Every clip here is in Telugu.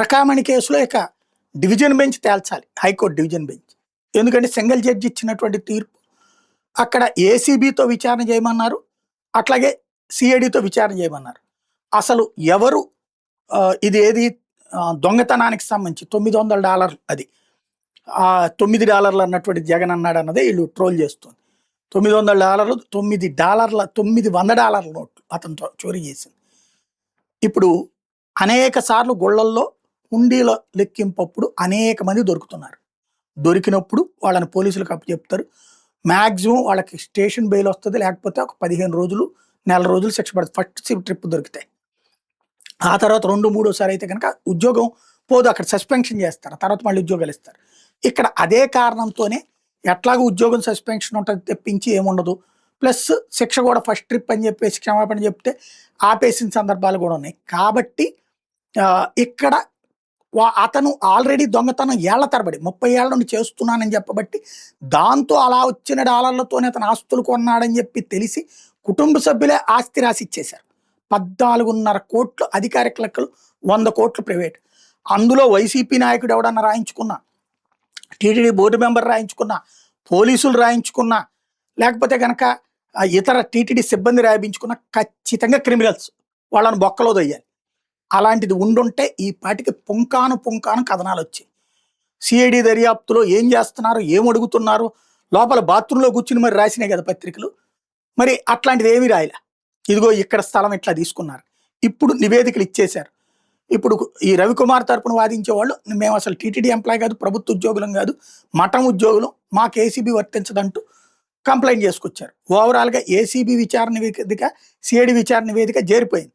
రకామణి కేసులో ఇక డివిజన్ బెంచ్ తేల్చాలి, హైకోర్టు డివిజన్ బెంచ్. ఎందుకంటే సింగిల్ జడ్జి ఇచ్చినటువంటి తీర్పు అక్కడ ఏసీబీతో విచారణ చేయమన్నారు, అట్లాగే సిఐడితో విచారణ చేయమన్నారు. అసలు ఎవరు ఇది ఏది దొంగతనానికి సంబంధించి $900 అది $9 అన్నటువంటి జగన్ అన్నాడు అన్నదే వీళ్ళు ట్రోల్ చేస్తుంది. $900 $900 నోట్లు అతను చోరీ చేసింది. ఇప్పుడు అనేక సార్లు గుళ్ళల్లో హుండీల లెక్కింపప్పుడు అనేక మంది దొరుకుతున్నారు. దొరికినప్పుడు వాళ్ళని పోలీసులకు అప్పచెప్తారు. మ్యాక్సిమం వాళ్ళకి స్టేషన్ బెయిల్ వస్తుంది, లేకపోతే ఒక 15 రోజులు నెల రోజులు శిక్ష పడుతుంది ఫస్ట్ ట్రిప్ దొరికితే. ఆ తర్వాత 2-3 అయితే కనుక ఉద్యోగం పోదు, అక్కడ సస్పెన్షన్ చేస్తారు, తర్వాత మళ్ళీ ఉద్యోగాలు ఇస్తారు. ఇక్కడ అదే కారణంతోనే ఎట్లాగో ఉద్యోగం సస్పెన్షన్ ఉంటుంది తెప్పించి ఏముండదు, ప్లస్ శిక్ష కూడా ఫస్ట్ ట్రిప్ అని చెప్పేసి క్షమాపణ చెప్తే ఆపేసిన సందర్భాలు కూడా ఉన్నాయి. కాబట్టి ఇక్కడ అతను ఆల్రెడీ దొంగతనం ఏళ్ల తరబడి 30 ఏళ్ల నుండి చేస్తున్నానని చెప్పబట్టి దాంతో అలా వచ్చిన డాలర్లతోనే అతను ఆస్తులు కొన్నాడని చెప్పి తెలిసి కుటుంబ సభ్యులే ఆస్తి రాసి ఇచ్చేశారు. 14.5 కోట్లు అధికారిక లెక్కలు, 100 కోట్లు ప్రైవేట్. అందులో వైసీపీ నాయకుడు ఎవడన్నా రాయించుకున్నా, టీటీడీ బోర్డు మెంబర్ రాయించుకున్నా, పోలీసులు రాయించుకున్నా, లేకపోతే కనుక ఇతర టీటీడీ సిబ్బంది రాయించుకున్నా ఖచ్చితంగా క్రిమినల్స్, వాళ్ళని బొక్కలో దొయ్యాలి. అలాంటిది ఉండుంటే ఈ పాటికి పుంకాను కథనాలు వచ్చాయి. సిఐడి దర్యాప్తులో ఏం చేస్తున్నారు, ఏం అడుగుతున్నారు, లోపల బాత్రూంలో కూర్చుని మరి రాసినాయి కదా పత్రికలు. మరి అట్లాంటిది ఏమీ రాయలే. ఇదిగో ఇక్కడ స్థలం ఇట్లా తీసుకున్నారు, ఇప్పుడు నివేదికలు ఇచ్చేశారు. ఇప్పుడు ఈ రవికుమార్ తరపున వాదించే వాళ్ళు మేము అసలు టీటీడీ ఎంప్లాయ్ కాదు, ప్రభుత్వ ఉద్యోగులం కాదు, మఠం ఉద్యోగులం, మాకు ఏసీబీ వర్తించదంటూ కంప్లైంట్ చేసుకొచ్చారు. ఓవరాల్గా ఏసీబీ విచారణ నివేదిక, సిఐడి విచారణ నివేదిక చేరిపోయింది.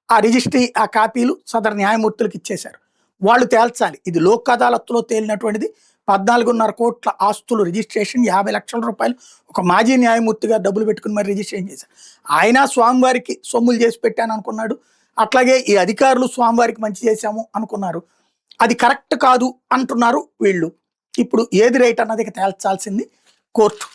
ఆ రిజిస్ట్రీ ఆ కాపీలు సదరు న్యాయమూర్తులకు ఇచ్చేశారు. వాళ్ళు తేల్చాలి. ఇది లోక్ అదాలత్లో తేలినటువంటిది 14.5 కోట్ల ఆస్తులు రిజిస్ట్రేషన్, 50 లక్షల రూపాయలు ఒక మాజీ న్యాయమూర్తిగా డబ్బులు పెట్టుకుని మరి రిజిస్ట్రేషన్ చేశారు. ఆయన స్వామివారికి సొమ్ములు చేసి పెట్టాను అనుకున్నాడు, అట్లాగే ఈ అధికారులు స్వామివారికి మంచి చేశాము అనుకున్నారు. అది కరెక్ట్ కాదు అంటున్నారు వీళ్ళు. ఇప్పుడు ఏది రైట్ అన్నది తేల్చాల్సింది కోర్టు.